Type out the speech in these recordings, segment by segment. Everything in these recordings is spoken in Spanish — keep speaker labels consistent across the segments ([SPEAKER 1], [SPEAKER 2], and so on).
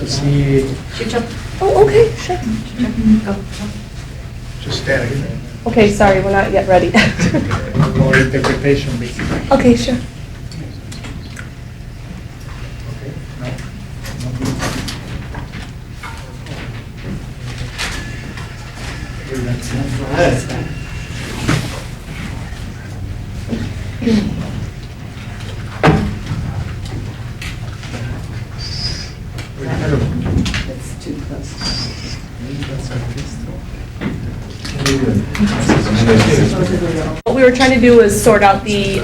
[SPEAKER 1] to see,
[SPEAKER 2] Oh, okay, sure.
[SPEAKER 1] just stand
[SPEAKER 2] Okay, sorry, we're not yet ready.
[SPEAKER 1] or interpretation basically.
[SPEAKER 2] Okay, sure.
[SPEAKER 3] It's too close.
[SPEAKER 2] What we were trying to do is sort out the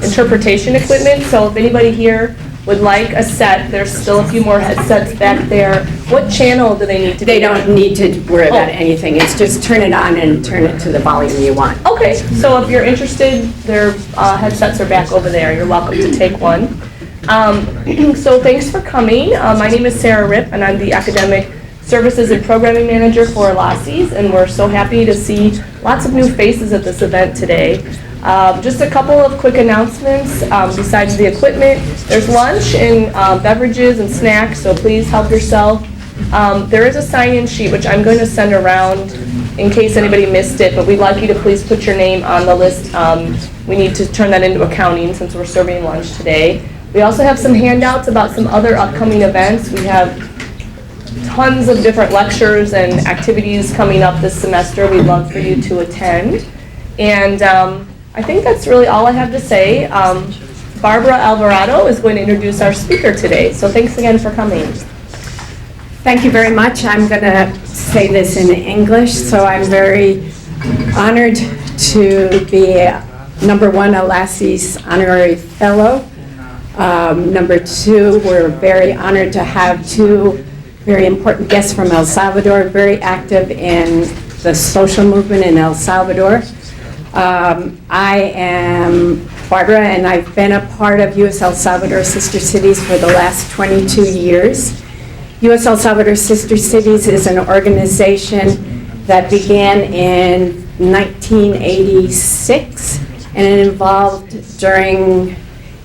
[SPEAKER 2] interpretation equipment, so if anybody here would like a set, there's still a few more headsets back there. What channel do they need to be
[SPEAKER 3] They don't
[SPEAKER 2] on?
[SPEAKER 3] need to worry about
[SPEAKER 2] Oh.
[SPEAKER 3] anything. It's just turn it on and turn it to the volume you want.
[SPEAKER 2] Okay, so if you're interested, their headsets are back over there. You're welcome to take one. So thanks for coming. My name is Sarah Ripp, and I'm the Academic Services and Programming Manager for LACES, and we're so happy to see lots of new faces at this event today. Just a couple of quick announcements. Besides the equipment, there's lunch and beverages and snacks, so please help yourself. There is a sign-in sheet, which I'm going to send around in case anybody missed it, but we'd like you to please put your name on the list. We need to turn that into accounting since we're serving lunch today. We also have some handouts about some other upcoming events. We have tons of different lectures and activities coming up this semester. We'd love for you to attend. And I think that's really all I have to say. Barbara Alvarado is going to introduce our speaker today. So thanks again for coming.
[SPEAKER 3] Thank you very much. I'm going to say this in English. So I'm very honored to be, number one, a LACES honorary fellow. Number two, we're very honored to have two very important guests from El Salvador, very active in the social movement in El Salvador. I am Barbara, and I've been a part of US El Salvador Sister Cities for the last 22 years. US El Salvador Sister Cities is an organization that began in 1986, and it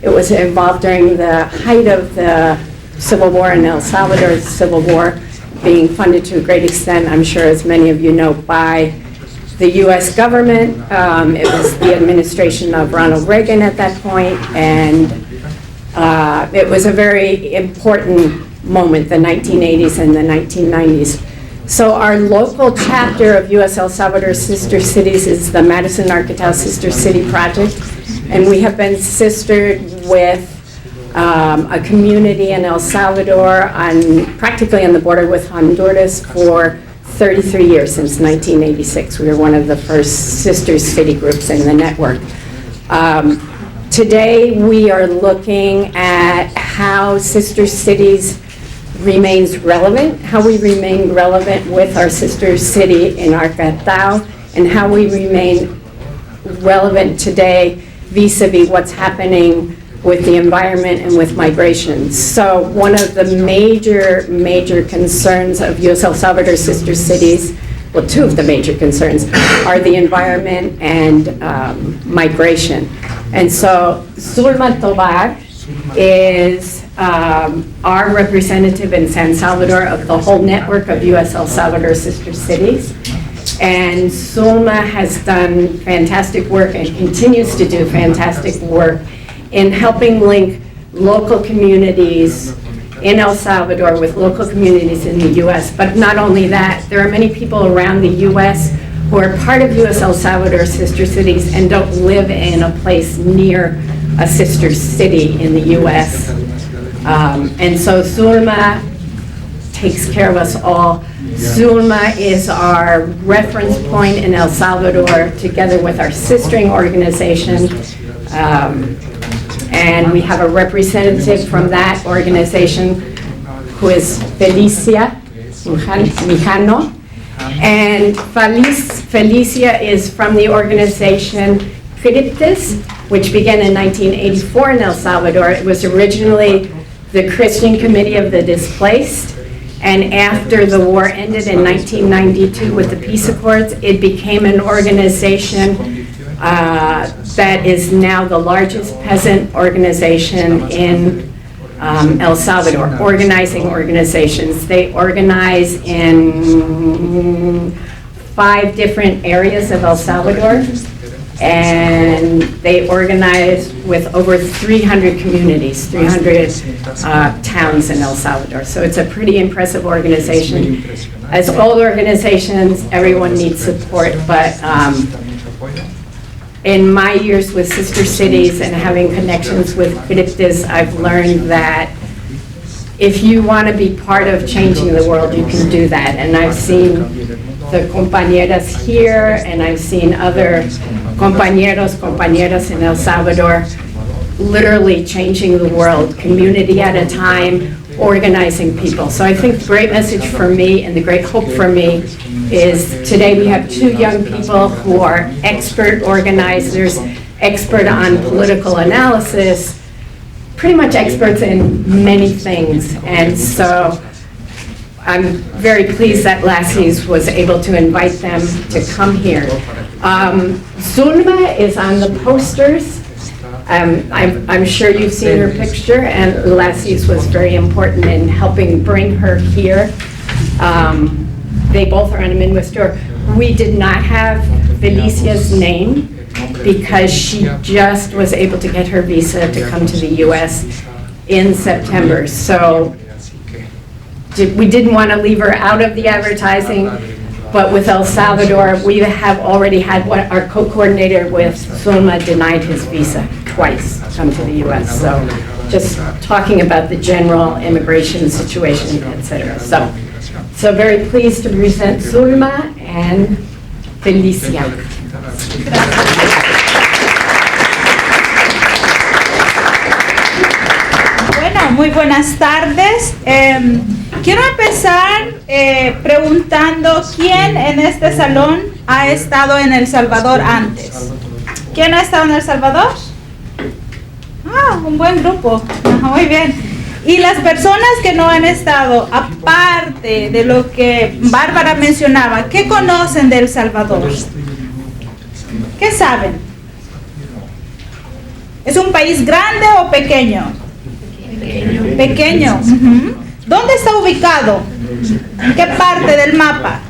[SPEAKER 3] was involved during the height of the Civil War in El Salvador, the Civil War being funded to a great extent, I'm sure as many of you know, by the U.S. government. It was the administration of Ronald Reagan at that point, and it was a very important moment, the 1980s and the 1990s. So our local chapter of US El Salvador Sister Cities is the Madison Arquitao Sister City Project, and we have been sistered with a community in El Salvador practically on the border with Honduras for 33 years, since 1986. We were one of the first sister city groups in the network. Today we are looking at how Sister Cities remains relevant, how we remain relevant with our sister city in Arquitao, and how we remain relevant today vis-a-vis what's happening with the environment and with migration. So one of the major concerns of US El Salvador Sister Cities, well, two of the major concerns are the environment and migration. And so Zulma Tobar is our representative in San Salvador of the whole network of US El Salvador Sister Cities. And Zulma has done fantastic work and continues to do fantastic work in helping link local communities in El Salvador with local communities in the U.S. But not only that, there are many people around the U.S. who are part of US El Salvador Sister Cities and don't live in a place near a sister city in the U.S. And so Zulma takes care of us all. Zulma is our reference point in El Salvador, together with our sistering organization. And we have a representative from that organization who is Felicia Mijano. And Felicia is from the organization Cryptis, which began in 1984 in El Salvador. It was originally the Christian Committee of the Displaced. And after the war ended in 1992 with the peace accords, it became an organization that is now the largest peasant organization in El Salvador, organizing organizations. They organize in 5 different areas of El Salvador, and they organize with over 300 communities, 300 towns in El Salvador. So it's a pretty impressive organization. As all organizations, everyone needs support, but in my years with Sister Cities and having connections with Criptas, I've learned that if you want to be part of changing the world, you can do that. And I've seen the compañeras here, and I've seen other compañeras in El Salvador literally changing the world, community at a time, organizing people. So I think the great message for me and the great hope for me is today we have 2 young people who are expert organizers, expert on political analysis, pretty much experts in many things. And so I'm very pleased that Lassie's was able to invite them to come here. Zulma is on the posters. I'm sure you've seen her picture, and Lassie's was very important in helping bring her here. They both are on a Midwest tour. We did not have Felicia's name because she just was able to get her visa to come to the US in September. So we didn't want to leave her out of the advertising, but with El Salvador, we have already had our co-coordinator with Zulma denied his visa twice to come to the US. So just talking about the general immigration situation, etc. So very pleased to present Zulma and Felicia.
[SPEAKER 4] Bueno, muy buenas tardes. Quiero empezar preguntando quién en este salón ha estado en El Salvador antes. ¿Quién ha estado en El Salvador? Ah, un buen grupo. Muy bien. Y las personas que no han estado, aparte de lo que Bárbara mencionaba, ¿qué conocen de El Salvador? ¿Qué saben? ¿Es un país grande o pequeño? Pequeño. Uh-huh. ¿Dónde está ubicado? ¿En qué parte del mapa?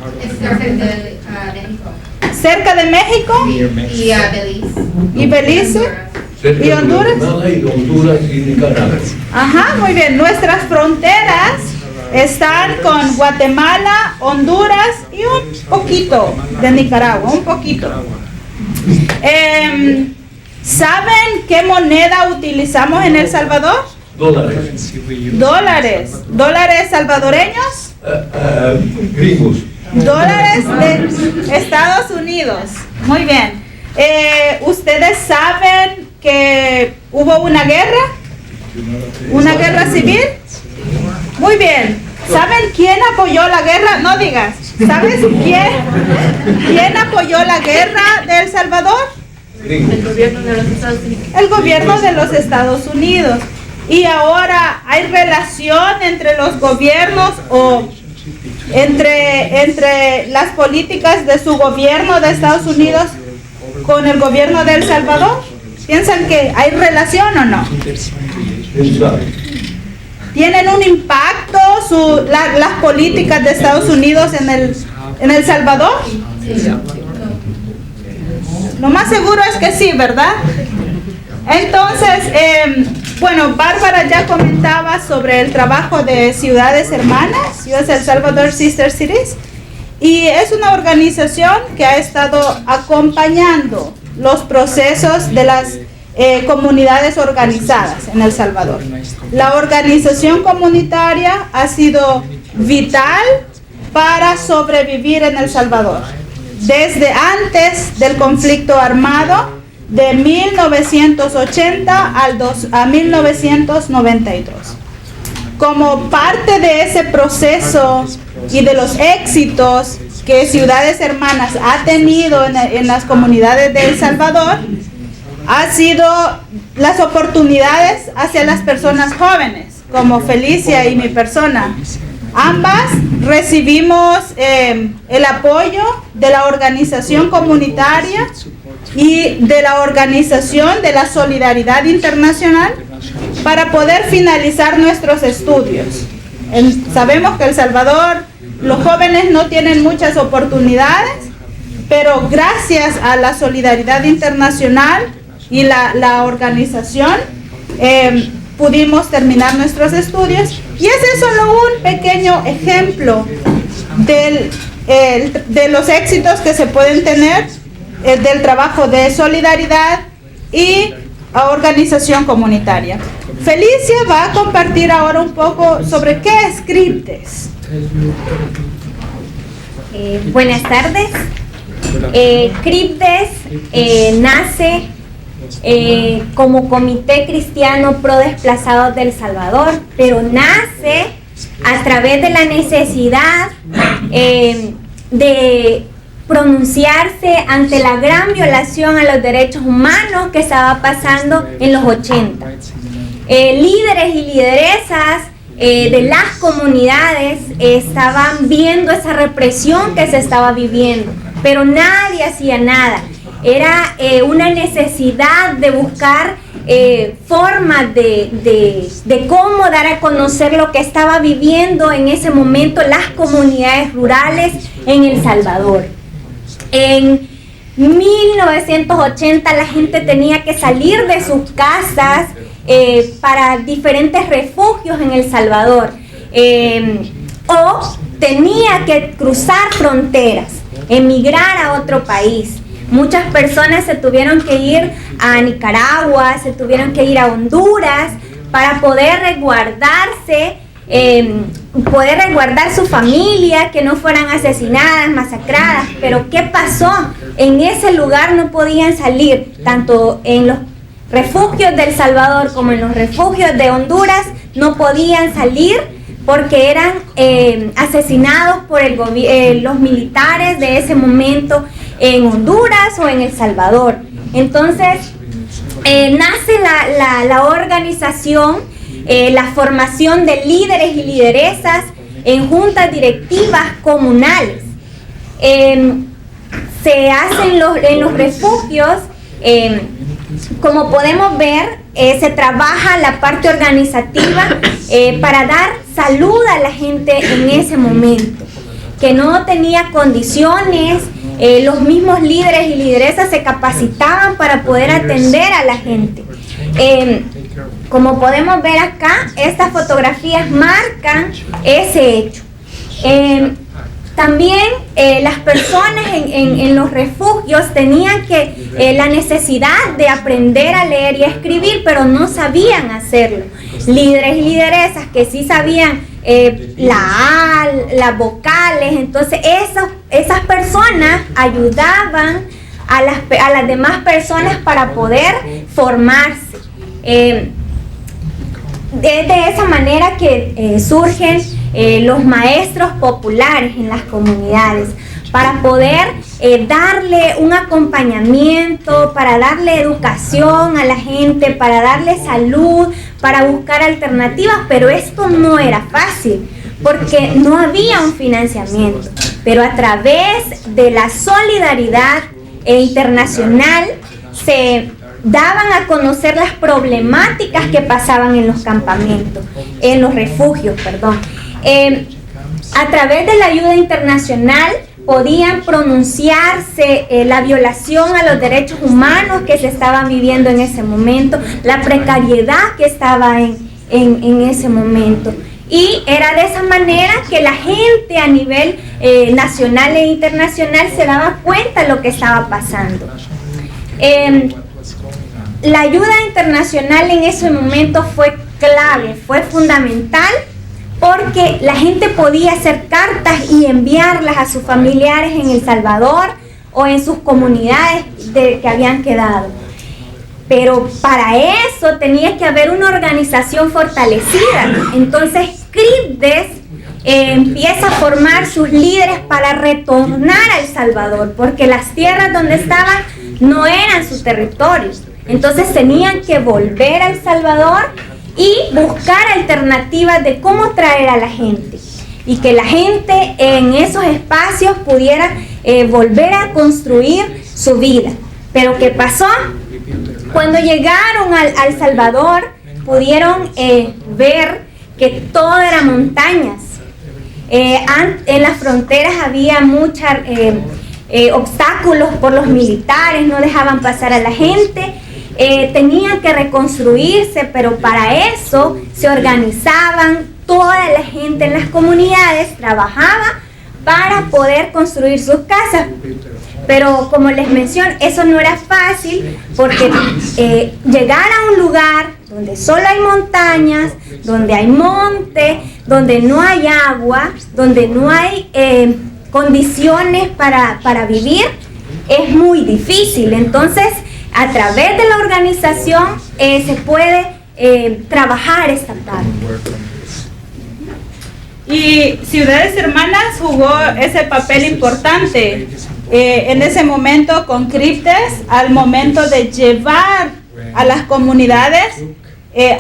[SPEAKER 4] ¿Cerca de México?
[SPEAKER 5] Y Belice.
[SPEAKER 4] ¿Y Belice? ¿Y Honduras?
[SPEAKER 6] Honduras y Nicaragua.
[SPEAKER 4] Ajá, muy bien. Nuestras fronteras están con Guatemala, Honduras y un poquito de Nicaragua, un poquito. ¿Saben qué moneda utilizamos en El Salvador?
[SPEAKER 6] Dólares.
[SPEAKER 4] ¿Dólares salvadoreños?
[SPEAKER 6] Gringos.
[SPEAKER 4] Dólares de Estados Unidos. Muy bien. ¿Ustedes saben que hubo una guerra? ¿Una guerra civil? Muy bien. ¿Saben quién apoyó la guerra? No digas. ¿Sabes quién apoyó la guerra de El Salvador?
[SPEAKER 6] Gringos.
[SPEAKER 4] El gobierno de los Estados Unidos. Y ahora hay relación entre los gobiernos o entre las políticas de su gobierno de Estados Unidos con el gobierno de El Salvador. ¿Piensan que hay relación o no? ¿Tienen un impacto las políticas de Estados Unidos en El Salvador? Lo más seguro es que sí, ¿verdad? Entonces, bueno, Bárbara ya comentaba sobre el trabajo de Ciudades Hermanas, US El Salvador Sister Cities, y es una organización que ha estado acompañando los procesos de las comunidades organizadas en El Salvador. La organización comunitaria ha sido vital para sobrevivir en El Salvador, desde antes del conflicto armado de 1980 a 1992. Como parte de ese proceso y de los éxitos que Ciudades Hermanas ha tenido en las comunidades de El Salvador, ha sido las oportunidades hacia las personas jóvenes, como Felicia y mi persona. Ambas recibimos el apoyo de la organización comunitaria y de la Organización de la Solidaridad Internacional para poder finalizar nuestros estudios. Sabemos que El Salvador, los jóvenes no tienen muchas oportunidades, pero gracias a la solidaridad internacional y la organización, pudimos terminar nuestros estudios. Y ese es solo un pequeño ejemplo de los éxitos que se pueden tener del trabajo de solidaridad y organización comunitaria. Felicia va a compartir ahora un poco sobre qué es CRIPDES.
[SPEAKER 5] Buenas tardes. CRIPDES nace como Comité Cristiano Pro Desplazados del Salvador, pero nace a través de la necesidad de pronunciarse ante la gran violación a los derechos humanos que estaba pasando en los 80. Líderes y lideresas de las comunidades estaban viendo esa represión que se estaba viviendo, pero nadie hacía nada. Era una necesidad de buscar formas de cómo dar a conocer lo que estaba viviendo en ese momento las comunidades rurales en El Salvador. En 1980 la gente tenía que salir de sus casas para diferentes refugios en El Salvador, o tenía que cruzar fronteras, emigrar a otro país. Muchas personas se tuvieron que ir a Nicaragua, se tuvieron que ir a Honduras para poder resguardarse, poder resguardar su familia, que no fueran asesinadas, masacradas. Pero ¿qué pasó? En ese lugar no podían salir, tanto en los refugios de El Salvador como en los refugios de Honduras, no podían salir porque eran asesinados por los militares de ese momento en Honduras o en El Salvador. Entonces, nace la organización, la formación de líderes y lideresas en juntas directivas comunales. Se hacen en los refugios, como podemos ver, se trabaja la parte organizativa para dar salud a la gente en ese momento, que no tenía condiciones. Los mismos líderes y lideresas se capacitaban para poder atender a la gente. Como podemos ver acá, estas fotografías marcan ese hecho. También las personas en los refugios tenían la necesidad de aprender a leer y a escribir, pero no sabían hacerlo. Líderes y lideresas que sí sabían la A, las vocales, entonces esas personas ayudaban a las demás personas para poder formarse. Es de esa manera que surgen los maestros populares en las comunidades, para poder darle un acompañamiento, para darle educación a la gente, para darle salud, para buscar alternativas. Pero esto no era fácil porque no había un financiamiento, pero a través de la solidaridad internacional se daban a conocer las problemáticas que pasaban en los campamentos, en los refugios, perdón. A través de la ayuda internacional podían pronunciarse la violación a los derechos humanos que se estaban viviendo en ese momento, la precariedad que estaba en ese momento. Y era de esa manera que la gente a nivel nacional e internacional se daba cuenta de lo que estaba pasando. La ayuda internacional en ese momento fue clave, fue fundamental, porque la gente podía hacer cartas y enviarlas a sus familiares en El Salvador o en sus comunidades que habían quedado. Pero para eso tenía que haber una organización fortalecida. Entonces CRIPDES empieza a formar sus líderes para retornar a El Salvador, porque las tierras donde estaban no eran su territorio. Entonces tenían que volver a El Salvador y buscar alternativas de cómo traer a la gente, y que la gente en esos espacios pudiera volver a construir su vida. Pero ¿qué pasó? Cuando llegaron a El Salvador, pudieron ver que todo era montañas. En las fronteras había muchos obstáculos por los militares, no dejaban pasar a la gente. Tenían que reconstruirse, pero para eso se organizaban, toda la gente en las comunidades trabajaba para poder construir sus casas. Pero como les menciono, eso no era fácil porque llegar a un lugar donde solo hay montañas, donde hay monte, donde no hay agua, donde no hay condiciones para vivir, es muy difícil. Entonces, a través de la organización se puede trabajar esta parte.
[SPEAKER 4] Y Ciudades Hermanas jugó ese papel importante en ese momento con CRIPTES, al momento de llevar a las comunidades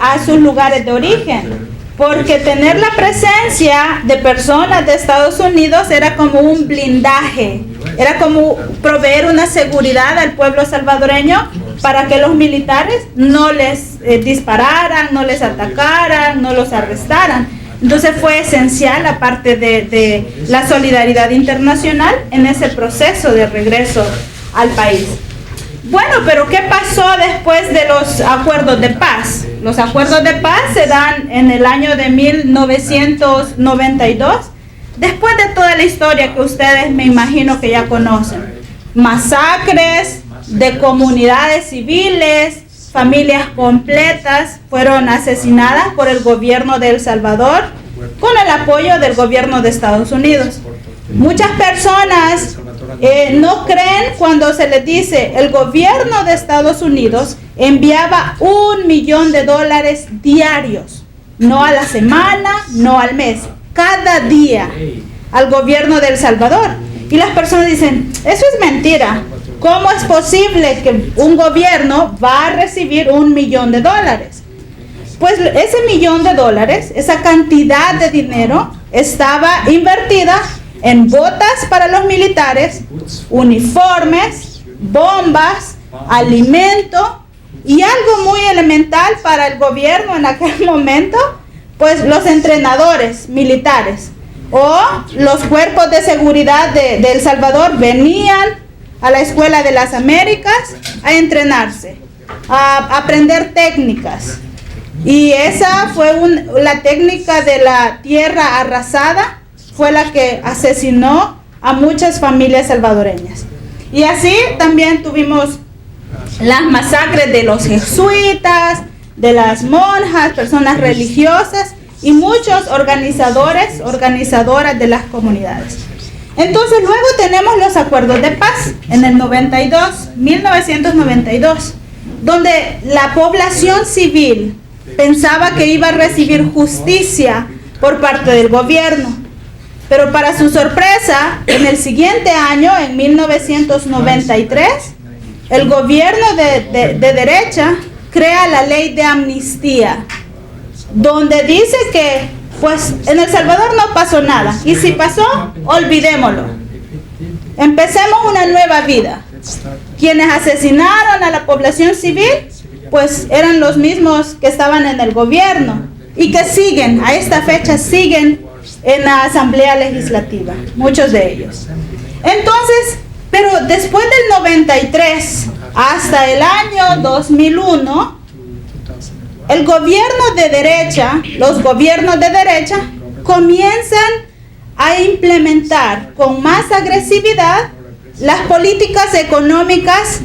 [SPEAKER 4] a sus lugares de origen. Porque tener la presencia de personas de Estados Unidos era como un blindaje, era como proveer una seguridad al pueblo salvadoreño para que los militares no les dispararan, no les atacaran, no los arrestaran. Entonces fue esencial la parte de la solidaridad internacional en ese proceso de regreso al país. Bueno, pero ¿qué pasó después de los acuerdos de paz? Los acuerdos de paz se dan en el año de 1992, después de toda la historia que ustedes me imagino que ya conocen. Masacres de comunidades civiles, familias completas fueron asesinadas por el gobierno de El Salvador con el apoyo del gobierno de Estados Unidos. Muchas personas no creen cuando se les dice el gobierno de Estados Unidos enviaba $1 millón diarios, no a la semana, no al mes, cada día al gobierno de El Salvador. Y las personas dicen, eso es mentira. ¿Cómo es posible que un gobierno va a recibir $1 millón? Pues ese $1 millón, esa cantidad de dinero estaba invertida en botas para los militares, uniformes, bombas, alimento y algo muy elemental para el gobierno en aquel momento, pues los entrenadores militares o los cuerpos de seguridad de El Salvador venían a la Escuela de las Américas a entrenarse, a aprender técnicas. Y esa fue la técnica de la tierra arrasada, fue la que asesinó a muchas familias salvadoreñas. Y así también tuvimos las masacres de los jesuitas, de las monjas, personas religiosas y muchos organizadoras de las comunidades. Entonces luego tenemos los acuerdos de paz en el 1992, donde la población civil pensaba que iba a recibir justicia por parte del gobierno. Pero para su sorpresa, en el siguiente año, en 1993, el gobierno de derecha crea la ley de amnistía, donde dice que pues en El Salvador no pasó nada, y si pasó, olvidémoslo. Empecemos una nueva vida. Quienes asesinaron a la población civil, pues eran los mismos que estaban en el gobierno y que siguen, a esta fecha siguen en la Asamblea Legislativa, muchos de ellos. Entonces, pero después del 93 hasta el año 2001, el gobierno de derecha, los gobiernos de derecha comienzan a implementar con más agresividad las políticas económicas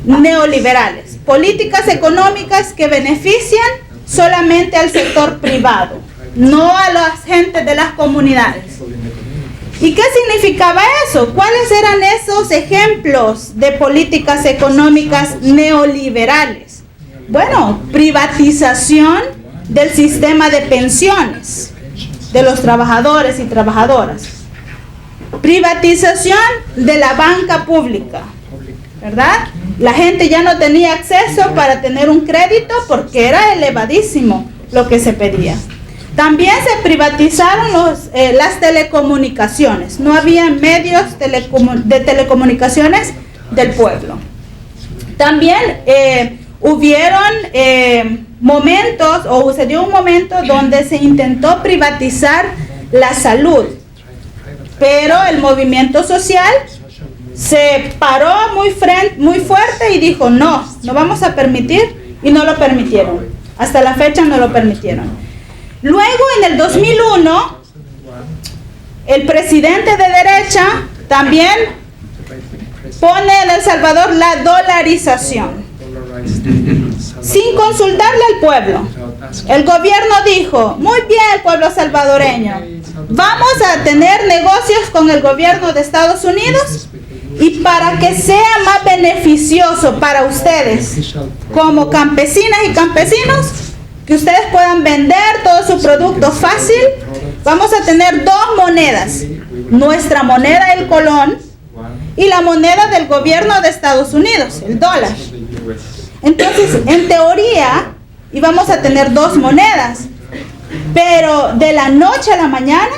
[SPEAKER 4] neoliberales, políticas económicas que benefician solamente al sector privado, no a la gente de las comunidades. ¿Y qué significaba eso? ¿Cuáles eran esos ejemplos de políticas económicas neoliberales? Bueno, privatización del sistema de pensiones de los trabajadores y trabajadoras, privatización de la banca pública, ¿verdad? La gente ya no tenía acceso para tener un crédito porque era elevadísimo lo que se pedía. También se privatizaron las telecomunicaciones. No había medios de telecomunicaciones del pueblo. También hubieron momentos o se dio un momento donde se intentó privatizar la salud, pero el movimiento social se paró muy fuerte y dijo no vamos a permitir, y no lo permitieron. Hasta la fecha no lo permitieron. Luego en el 2001 el presidente de derecha también pone en El Salvador la dolarización sin consultarle al pueblo. El gobierno dijo, muy bien, pueblo salvadoreño, vamos a tener negocios con el gobierno de Estados Unidos, y para que sea más beneficioso para ustedes como campesinas y campesinos, que ustedes puedan vender todo su producto fácil, vamos a tener dos monedas: nuestra moneda, el colón, y la moneda del gobierno de Estados Unidos, el dólar. Entonces, en teoría, íbamos a tener dos monedas, pero de la noche a la mañana,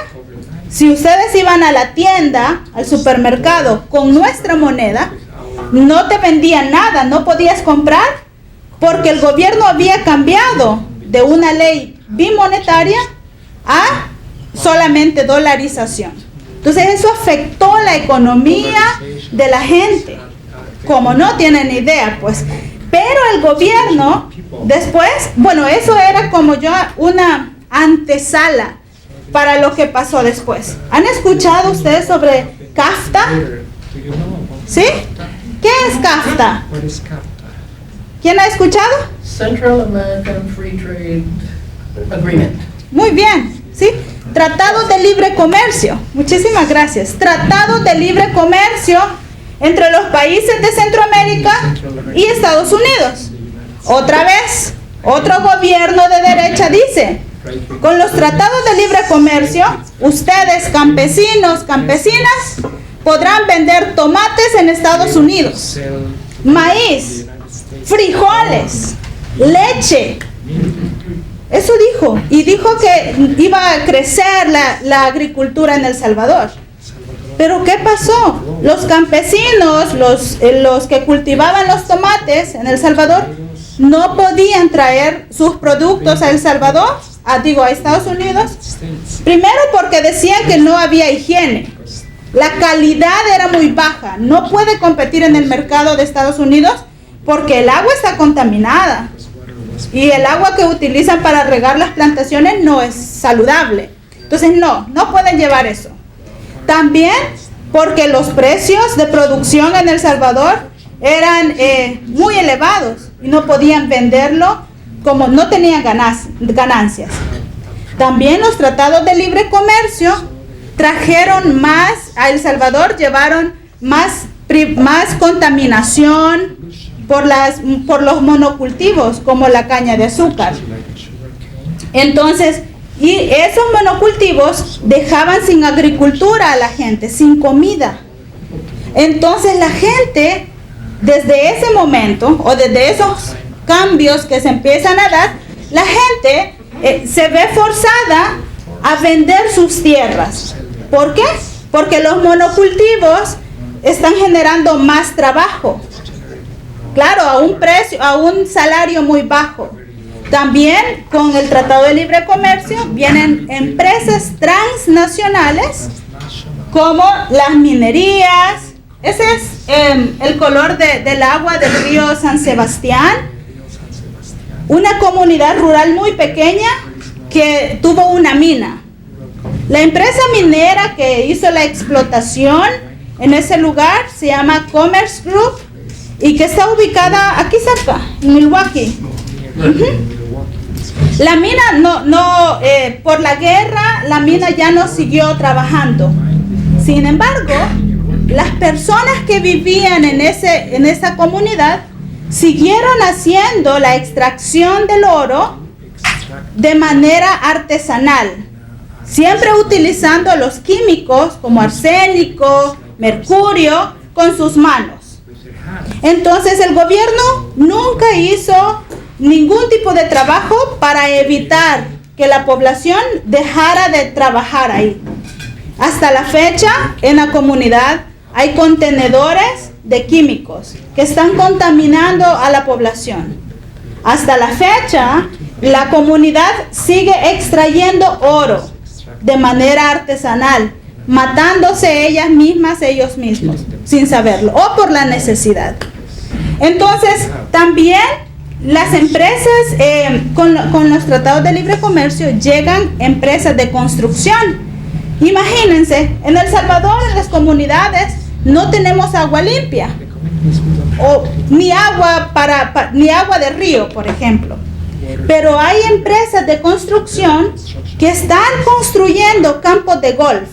[SPEAKER 4] si ustedes iban a la tienda, al supermercado, con nuestra moneda, no te vendían nada, no podías comprar, porque el gobierno había cambiado de una ley bimonetaria a solamente dolarización. Entonces eso afectó la economía de la gente, como no tienen idea, pues. Pero el gobierno después, bueno, eso era como ya una antesala para lo que pasó después. ¿Han escuchado ustedes sobre CAFTA? ¿Sí? ¿Qué es CAFTA? ¿Quién ha escuchado?
[SPEAKER 7] Central American Free Trade Agreement.
[SPEAKER 4] Muy bien, ¿sí? Tratado de libre comercio. Muchísimas gracias. Tratado de libre comercio entre los países de Centroamérica y Estados Unidos. Otra vez, otro gobierno de derecha dice, con los tratados de libre comercio, ustedes, campesinos, campesinas, podrán vender tomates en Estados Unidos, maíz, frijoles, leche. Eso dijo, y dijo que iba a crecer la agricultura en El Salvador. Pero ¿qué pasó? Los campesinos, los que cultivaban los tomates en El Salvador, no podían traer sus productos a El Salvador, a Estados Unidos. Primero porque decían que no había higiene. La calidad era muy baja. No puede competir en el mercado de Estados Unidos porque el agua está contaminada. Y el agua que utilizan para regar las plantaciones no es saludable. Entonces no pueden llevar eso. También porque los precios de producción en El Salvador eran muy elevados y no podían venderlo, como no tenían ganancias. También los tratados de libre comercio trajeron más, a El Salvador llevaron más contaminación por los monocultivos, como la caña de azúcar. Entonces, y esos monocultivos dejaban sin agricultura a la gente, sin comida. Entonces la gente, desde ese momento, o desde esos cambios que se empiezan a dar, la gente se ve forzada a vender sus tierras. ¿Por qué? Porque los monocultivos están generando más trabajo. Claro, a un salario muy bajo. También con el Tratado de Libre Comercio vienen empresas transnacionales como las minerías. Ese es el color del agua del río San Sebastián. Una comunidad rural muy pequeña que tuvo una mina. La empresa minera que hizo la explotación en ese lugar se llama Commerce Group y que está ubicada aquí cerca, en Milwaukee. La mina por la guerra, la mina ya no siguió trabajando. Sin embargo, las personas que vivían en esa comunidad siguieron haciendo la extracción del oro de manera artesanal, siempre utilizando los químicos como arsénico, mercurio, con sus manos. Entonces el gobierno nunca hizo ningún tipo de trabajo para evitar que la población dejara de trabajar ahí. Hasta la fecha, en la comunidad hay contenedores de químicos que están contaminando a la población. Hasta la fecha, la comunidad sigue extrayendo oro de manera artesanal, matándose ellos mismos, sin saberlo, o por la necesidad. Entonces, también las empresas, con los tratados de libre comercio, llegan empresas de construcción. Imagínense, en El Salvador, en las comunidades, no tenemos agua limpia, o ni agua de río, por ejemplo. Pero hay empresas de construcción que están construyendo campos de golf,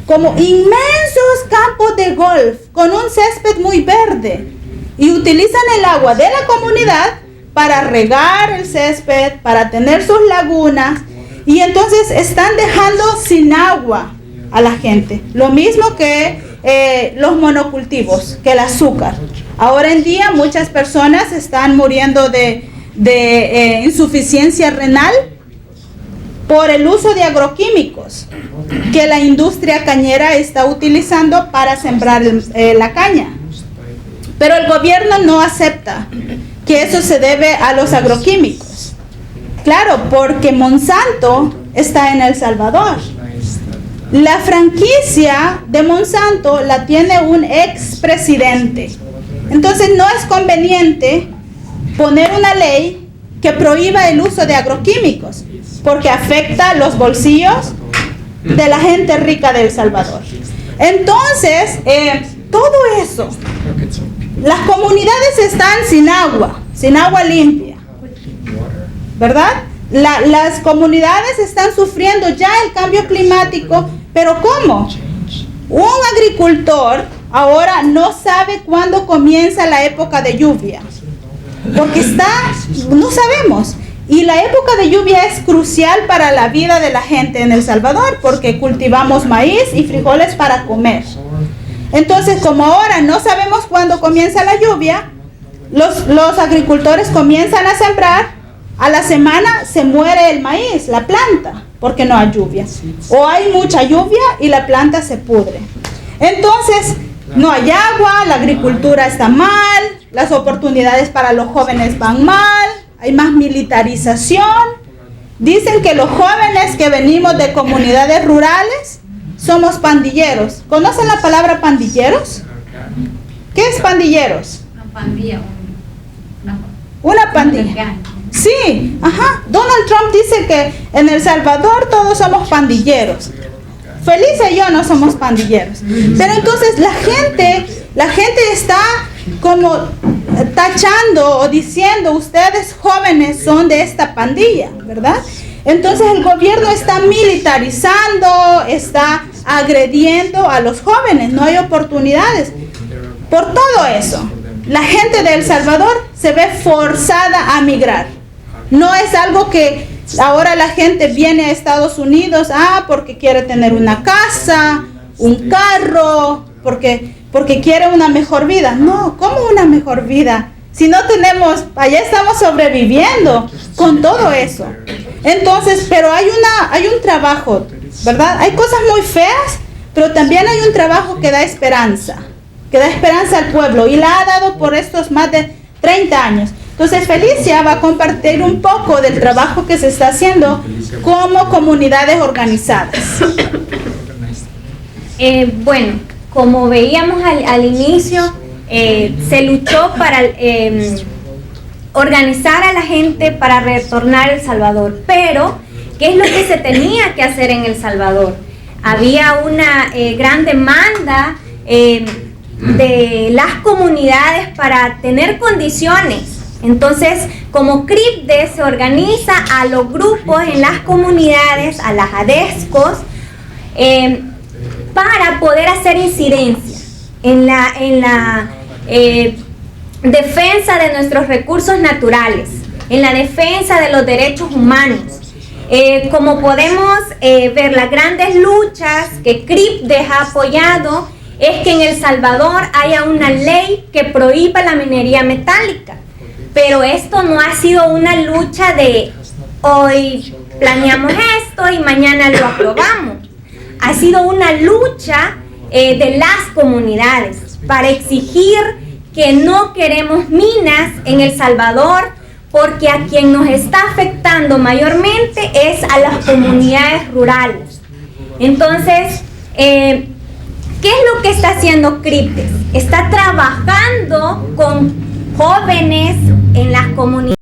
[SPEAKER 4] como inmensos campos de golf, con un césped muy verde, y utilizan el agua de la comunidad para regar el césped, para tener sus lagunas, y entonces están dejando sin agua a la gente. Lo mismo que los monocultivos, que el azúcar. Ahora en día muchas personas están muriendo de insuficiencia renal por el uso de agroquímicos que la industria cañera está utilizando para sembrar la caña. Pero el gobierno no acepta que eso se debe a los agroquímicos. Claro, porque Monsanto está en El Salvador. La franquicia de Monsanto la tiene un expresidente. Entonces no es conveniente poner una ley que prohíba el uso de agroquímicos, porque afecta los bolsillos de la gente rica de El Salvador. Entonces, todo eso, las comunidades están sin agua limpia, ¿verdad? Las comunidades están sufriendo ya el cambio climático, pero ¿cómo? Un agricultor ahora no sabe cuándo comienza la época de lluvia, porque no sabemos. Y la época de lluvia es crucial para la vida de la gente en El Salvador, porque cultivamos maíz y frijoles para comer. Entonces, como ahora no sabemos cuándo comienza la lluvia, los agricultores comienzan a sembrar. A la semana se muere el maíz, la planta, porque no hay lluvia. O hay mucha lluvia y la planta se pudre. Entonces, no hay agua, la agricultura está mal, las oportunidades para los jóvenes van mal, hay más militarización. Dicen que los jóvenes que venimos de comunidades rurales somos pandilleros. ¿Conocen la palabra pandilleros? ¿Qué es pandilleros?
[SPEAKER 5] Una pandilla.
[SPEAKER 4] Una pandilla. Sí, ajá. Donald Trump dice que en El Salvador todos somos pandilleros. Felicia y yo no somos pandilleros. Pero entonces la gente está como tachando o diciendo, ustedes jóvenes son de esta pandilla, ¿verdad? Entonces el gobierno está militarizando, está agrediendo a los jóvenes, no hay oportunidades. Por todo eso, la gente de El Salvador se ve forzada a migrar. No es algo que ahora la gente viene a Estados Unidos, porque quiere tener una casa, un carro, porque quiere una mejor vida. No, ¿cómo una mejor vida? Si no tenemos, allá estamos sobreviviendo con todo eso. Entonces, pero hay un trabajo, ¿verdad? Hay cosas muy feas, pero también hay un trabajo que da esperanza al pueblo, y la ha dado por estos más de 30 años. Entonces Felicia va a compartir un poco del trabajo que se está haciendo como comunidades organizadas.
[SPEAKER 5] Bueno, como veíamos al inicio, se luchó para organizar a la gente para retornar a El Salvador. Pero, ¿qué es lo que se tenía que hacer en El Salvador? Había una gran demanda de las comunidades para tener condiciones. Entonces, como CRIPDE se organiza a los grupos en las comunidades, a las ADESCOs, para poder hacer incidencia en la defensa de nuestros recursos naturales, en la defensa de los derechos humanos. Como podemos ver, las grandes luchas que CRIPDE ha apoyado es que en El Salvador haya una ley que prohíba la minería metálica. Pero esto no ha sido una lucha de hoy planeamos esto y mañana lo aprobamos. Ha sido una lucha de las comunidades para exigir que no queremos minas en El Salvador, porque a quien nos está afectando mayormente es a las comunidades rurales. Entonces, ¿qué es lo que está haciendo CRIPTES? Está trabajando con jóvenes en las comunidades